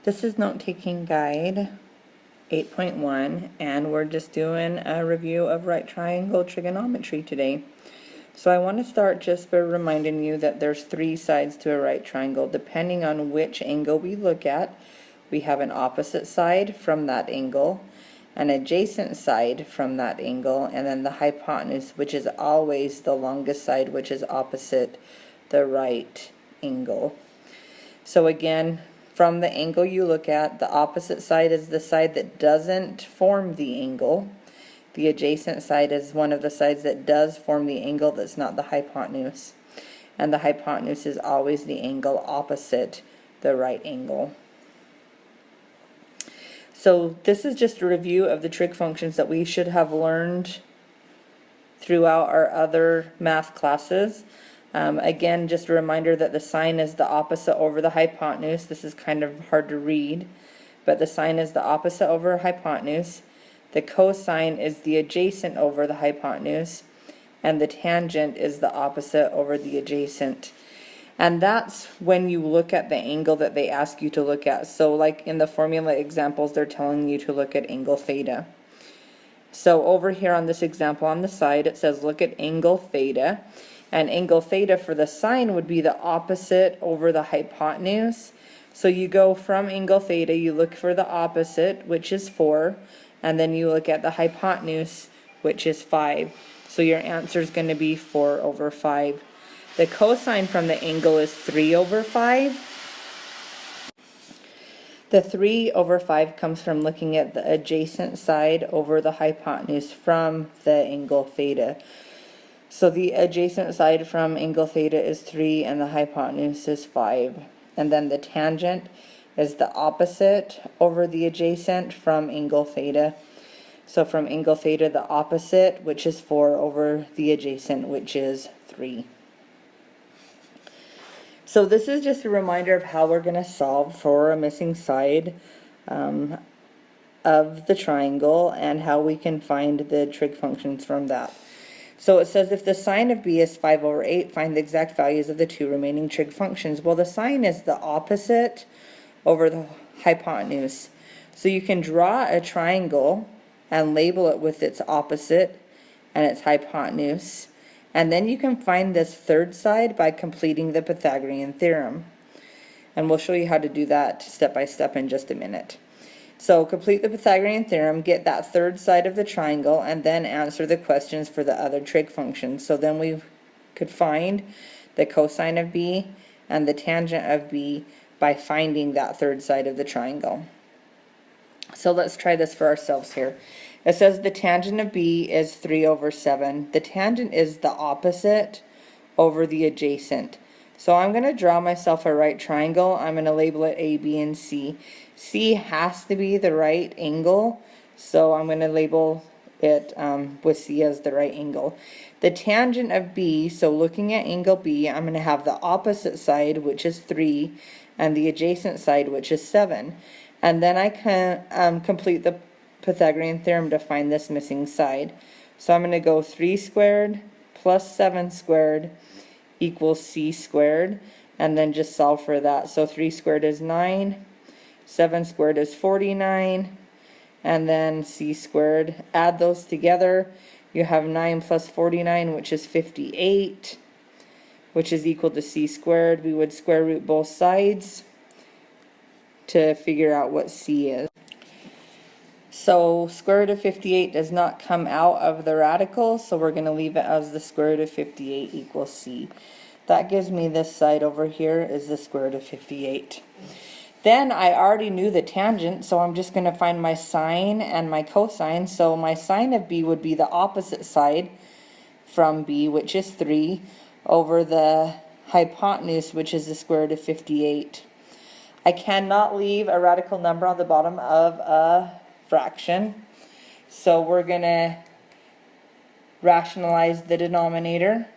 This is Note-Taking Guide 8.1, and we're just doing a review of right triangle trigonometry today. So I want to start just by reminding you that there's three sides to a right triangle. Depending on which angle we look at, we have an opposite side from that angle, an adjacent side from that angle, and then the hypotenuse, which is always the longest side, which is opposite the right angle. So again, from the angle you look at, the opposite side is the side that doesn't form the angle. The adjacent side is one of the sides that does form the angle that's not the hypotenuse. And the hypotenuse is always the angle opposite the right angle. So this is just a review of the trig functions that we should have learned throughout our other math classes. Again, just a reminder that the sine is the opposite over the hypotenuse. This is kind of hard to read, but the sine is the opposite over hypotenuse. The cosine is the adjacent over the hypotenuse, and the tangent is the opposite over the adjacent. And that's when you look at the angle that they ask you to look at. So like in the formula examples, they're telling you to look at angle theta. So over here on this example on the side, it says look at angle theta. And angle theta for the sine would be the opposite over the hypotenuse. So you go from angle theta, you look for the opposite, which is 4, and then you look at the hypotenuse, which is 5. So your answer is going to be 4 over 5. The cosine from the angle is 3 over 5. The 3 over 5 comes from looking at the adjacent side over the hypotenuse from the angle theta. So the adjacent side from angle theta is 3 and the hypotenuse is 5. And then the tangent is the opposite over the adjacent from angle theta. So from angle theta, the opposite, which is 4, over the adjacent, which is 3. So this is just a reminder of how we're going to solve for a missing side of the triangle and how we can find the trig functions from that. So it says if the sine of b is 5 over 8, find the exact values of the two remaining trig functions. Well, the sine is the opposite over the hypotenuse. So you can draw a triangle and label it with its opposite and its hypotenuse. And then you can find this third side by completing the Pythagorean theorem. And we'll show you how to do that step by step in just a minute. So complete the Pythagorean theorem, get that third side of the triangle, and then answer the questions for the other trig functions. So then we could find the cosine of b and the tangent of b by finding that third side of the triangle. So let's try this for ourselves here. It says the tangent of b is 3 over 7. The tangent is the opposite over the adjacent. So I'm going to draw myself a right triangle. I'm going to label it A, B, and C. C has to be the right angle, so I'm going to label it with C as the right angle. The tangent of B, so looking at angle B, I'm going to have the opposite side, which is 3, and the adjacent side, which is 7. And then I can complete the Pythagorean theorem to find this missing side. So I'm going to go 3 squared plus 7 squared equals c squared, and then just solve for that. So 3 squared is 9, 7 squared is 49, and then c squared. Add those together, you have 9 plus 49, which is 58, which is equal to c squared. We would square root both sides to figure out what c is. So square root of 58 does not come out of the radical, so we're going to leave it as the square root of 58 equals c. That gives me this side over here is the square root of 58. Then I already knew the tangent, so I'm just going to find my sine and my cosine. So my sine of b would be the opposite side from b, which is 3, over the hypotenuse, which is the square root of 58. I cannot leave a radical number on the bottom of a fraction, so we're going to rationalize the denominator,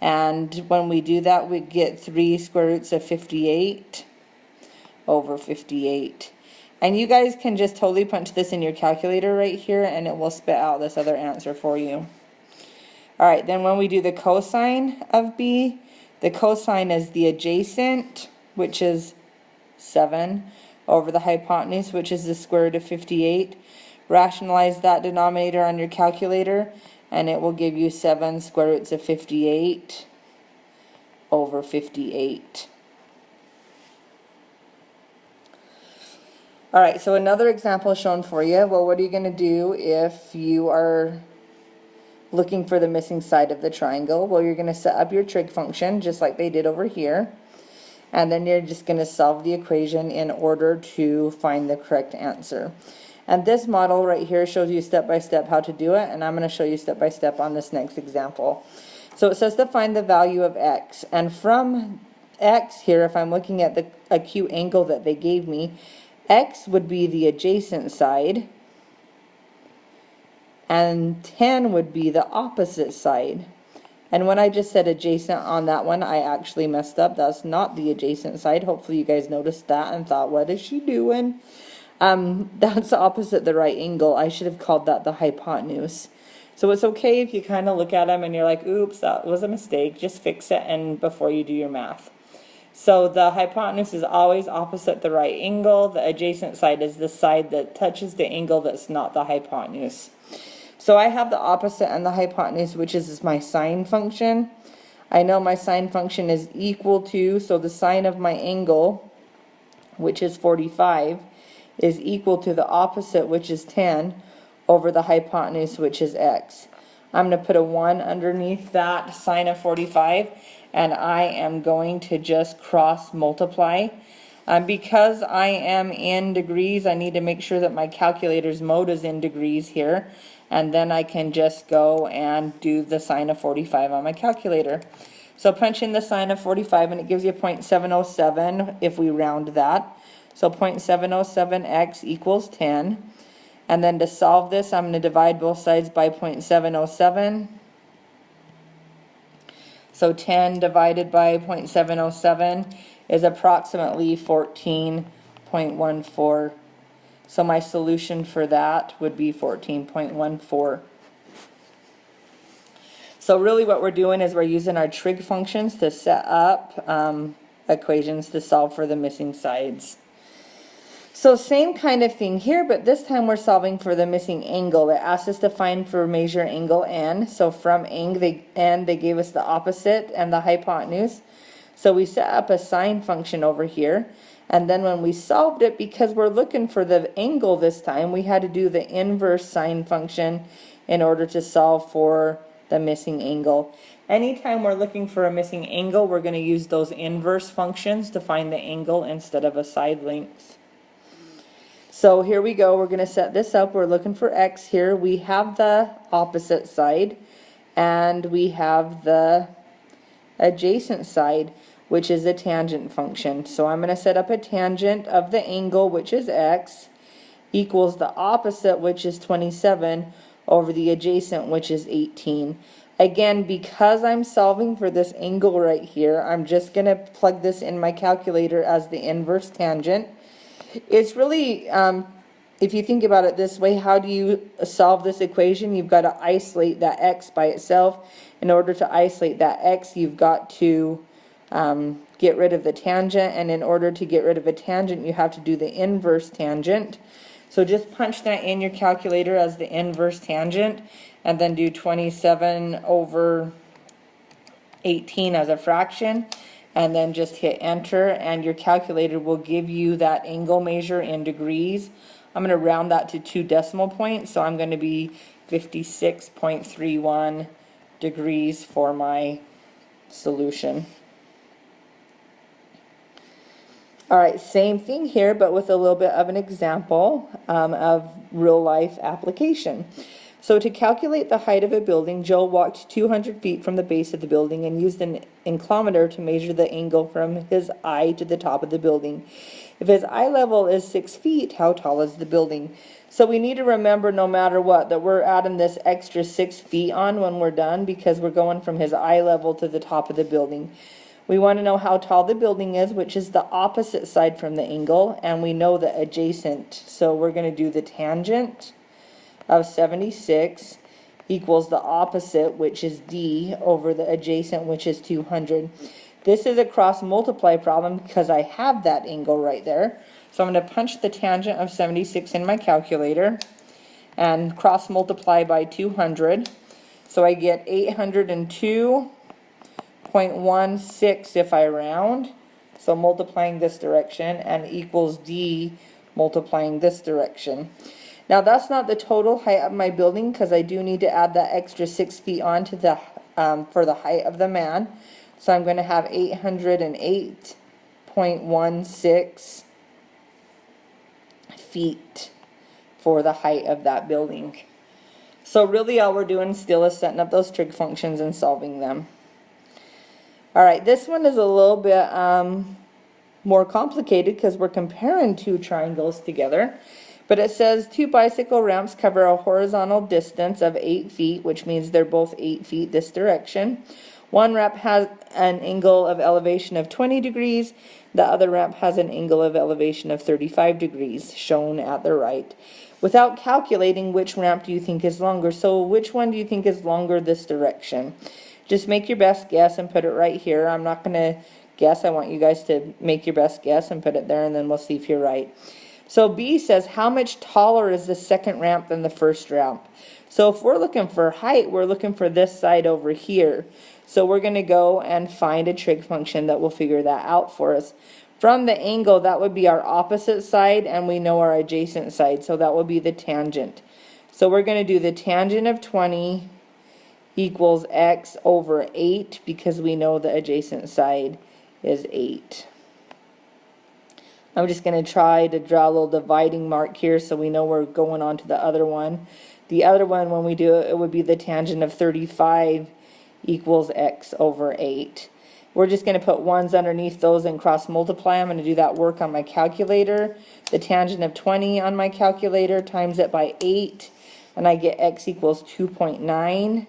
and when we do that we get 3 square roots of 58 over 58. And you guys can just totally punch this in your calculator right here and it will spit out this other answer for you. Alright, then when we do the cosine of b, the cosine is the adjacent, which is 7 over the hypotenuse, which is the square root of 58. Rationalize that denominator on your calculator, and it will give you 7 square roots of 58 over 58. All right, so another example shown for you. Well, what are you going to do if you are looking for the missing side of the triangle? Well, you're going to set up your trig function just like they did over here, and then you're just going to solve the equation in order to find the correct answer. And this model right here shows you step by step how to do it, and I'm going to show you step by step on this next example. So it says to find the value of x, and from x here, if I'm looking at the acute angle that they gave me, x would be the adjacent side, and 10 would be the opposite side. And when I just said adjacent on that one, I actually messed up. That's not the adjacent side. Hopefully you guys noticed that and thought, what is she doing? That's opposite the right angle. I should have called that the hypotenuse. So it's okay if you kind of look at them and you're like, oops, that was a mistake. Just fix it and before you do your math. So the hypotenuse is always opposite the right angle. The adjacent side is the side that touches the angle that's not the hypotenuse. So I have the opposite and the hypotenuse, which is my sine function. I know my sine function is equal to, so the sine of my angle, which is 45, is equal to the opposite, which is 10, over the hypotenuse, which is x. I'm going to put a 1 underneath that sine of 45, and I am going to just cross multiply. Because I am in degrees, I need to make sure that my calculator's mode is in degrees here, and then I can just go and do the sine of 45 on my calculator. So punch in the sine of 45 and it gives you 0.707 if we round that. So 0.707x equals 10. And then to solve this, I'm going to divide both sides by 0.707. So 10 divided by 0.707 is approximately 14.14. So my solution for that would be 14.14. So really what we're doing is we're using our trig functions to set up equations to solve for the missing sides. So same kind of thing here, but this time we're solving for the missing angle. It asks us to find for measure angle n. So from n, they gave us the opposite and the hypotenuse. So we set up a sine function over here. And then when we solved it, because we're looking for the angle this time, we had to do the inverse sine function in order to solve for the missing angle. Anytime we're looking for a missing angle, we're going to use those inverse functions to find the angle instead of a side length. So here we go, we're going to set this up. We're looking for x here. We have the opposite side and we have the adjacent side, which is a tangent function. So I'm going to set up a tangent of the angle, which is x, equals the opposite, which is 27, over the adjacent, which is 18. Again, because I'm solving for this angle right here, I'm just going to plug this in my calculator as the inverse tangent. It's really, if you think about it this way, how do you solve this equation? You've got to isolate that x by itself. In order to isolate that x, you've got to get rid of the tangent, and in order to get rid of a tangent, you have to do the inverse tangent. So just punch that in your calculator as the inverse tangent, and then do 27 over 18 as a fraction. And then just hit enter and your calculator will give you that angle measure in degrees. I'm going to round that to 2 decimal points, so I'm going to be 56.31 degrees for my solution. Alright, same thing here, but with a little bit of an example of real life application. So to calculate the height of a building, Joe walked 200 feet from the base of the building and used an inclometer to measure the angle from his eye to the top of the building. If his eye level is 6 feet, how tall is the building? So we need to remember, no matter what, that we're adding this extra 6 feet on when we're done, because we're going from his eye level to the top of the building. We want to know how tall the building is, which is the opposite side from the angle, and we know the adjacent. So we're going to do the tangent of 76 equals the opposite, which is D, over the adjacent, which is 200. This is a cross multiply problem because I have that angle right there. So I'm going to punch the tangent of 76 in my calculator and cross multiply by 200. So I get 802.16 if I round. So multiplying this direction, and equals D multiplying this direction. Now that's not the total height of my building because I do need to add that extra 6 feet onto the for the height of the man. So I'm going to have 808.16 feet for the height of that building. So really all we're doing still is setting up those trig functions and solving them. Alright, this one is a little bit more complicated because we're comparing two triangles together. But it says two bicycle ramps cover a horizontal distance of 8 feet, which means they're both 8 feet this direction. One ramp has an angle of elevation of 20 degrees. The other ramp has an angle of elevation of 35 degrees, shown at the right. Without calculating, which ramp do you think is longer? So which one do you think is longer this direction? Just make your best guess and put it right here. I'm not going to guess. I want you guys to make your best guess and put it there, and then we'll see if you're right. So B says, how much taller is the second ramp than the first ramp? So if we're looking for height, we're looking for this side over here. So we're going to go and find a trig function that will figure that out for us. From the angle, that would be our opposite side, and we know our adjacent side, so that will be the tangent. So we're going to do the tangent of 20 equals x over 8, because we know the adjacent side is 8. I'm just going to try to draw a little dividing mark here so we know we're going on to the other one. The other one, when we do it, it would be the tangent of 35 equals x over 8. We're just going to put ones underneath those and cross multiply. I'm going to do that work on my calculator. The tangent of 20 on my calculator, times it by 8, and I get x equals 2.9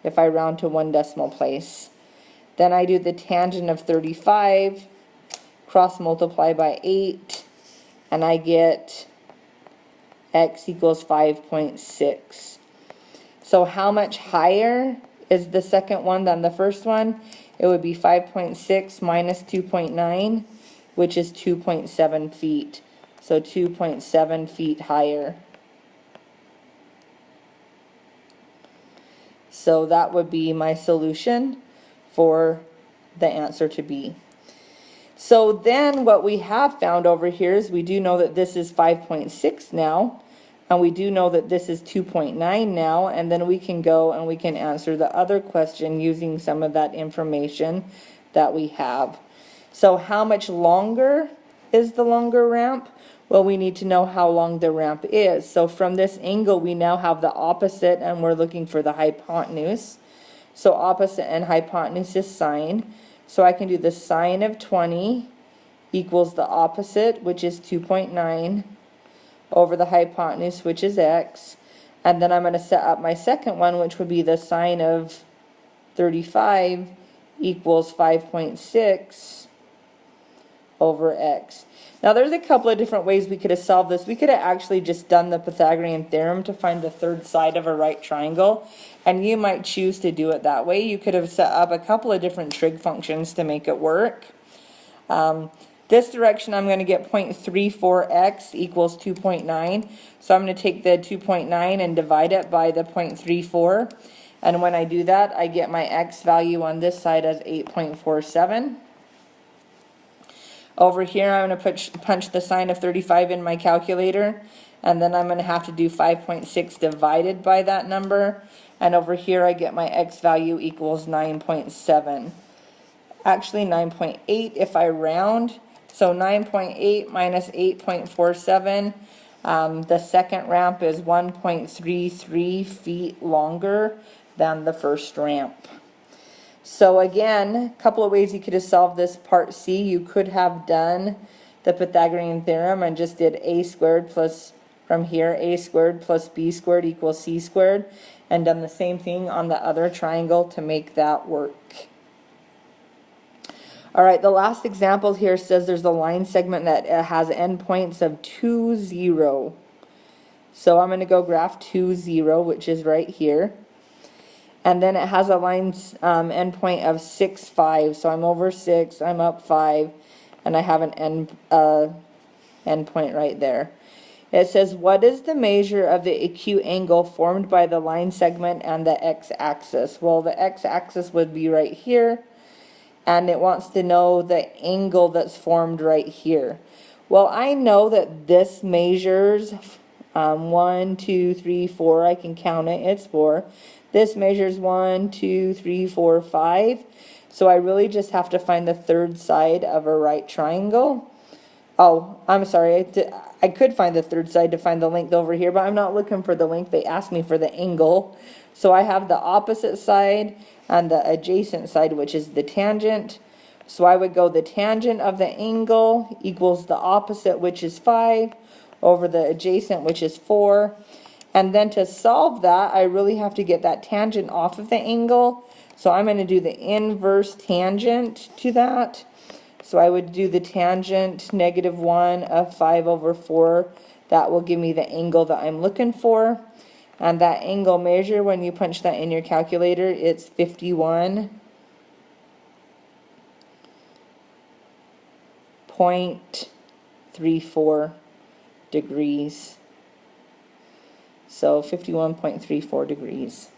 if I round to one decimal place. Then I do the tangent of 35, cross multiply by 8, and I get x equals 5.6. So how much higher is the second one than the first one? It would be 5.6 minus 2.9, which is 2.7 feet. So 2.7 feet higher. So that would be my solution for the answer to B. So then what we have found over here is we do know that this is 5.6 now, and we do know that this is 2.9 now, and then we can go and we can answer the other question using some of that information that we have. So how much longer is the longer ramp? Well, we need to know how long the ramp is. So from this angle, we now have the opposite, and we're looking for the hypotenuse. So opposite and hypotenuse is sine. So I can do the sine of 20 equals the opposite, which is 2.9, over the hypotenuse, which is x. And then I'm going to set up my second one, which would be the sine of 35 equals 5.6 over x. Now there's a couple of different ways we could have solved this. We could have actually just done the Pythagorean theorem to find the third side of a right triangle, and you might choose to do it that way. You could have set up a couple of different trig functions to make it work. This direction I'm going to get 0.34x equals 2.9. So I'm going to take the 2.9 and divide it by the 0.34. And when I do that, I get my x value on this side as 8.47. Over here, I'm going to punch the sine of 35 in my calculator. And then I'm going to have to do 5.6 divided by that number. And over here, I get my x value equals 9.7. Actually, 9.8 if I round. So 9.8 minus 8.47, the second ramp is 1.33 feet longer than the first ramp. So again, a couple of ways you could have solved this part C. You could have done the Pythagorean theorem and just did a squared plus, from here, a squared plus b squared equals c squared, and done the same thing on the other triangle to make that work. Alright, the last example here says there's a line segment that has endpoints of 2, 0. So I'm going to go graph 2, 0, which is right here. And then it has a line endpoint of 6, 5. So I'm over 6, I'm up 5, and I have an endpoint right there. It says, what is the measure of the acute angle formed by the line segment and the x-axis? Well, the x-axis would be right here, and it wants to know the angle that's formed right here. Well, I know that this measures 1, 2, 3, 4. I can count it. It's 4. This measures 1, 2, 3, 4, 5. So I really just have to find the third side of a right triangle. Oh, I'm sorry. I could find the third side to find the length over here, but I'm not looking for the length. They asked me for the angle. So I have the opposite side and the adjacent side, which is the tangent. So I would go the tangent of the angle equals the opposite, which is 5, over the adjacent, which is 4. And then to solve that, I really have to get that tangent off of the angle. So I'm going to do the inverse tangent to that. So I would do the tangent -1 of 5 over 4. That will give me the angle that I'm looking for. And that angle measure, when you punch that in your calculator, it's 51.34 degrees. So 51.34 degrees.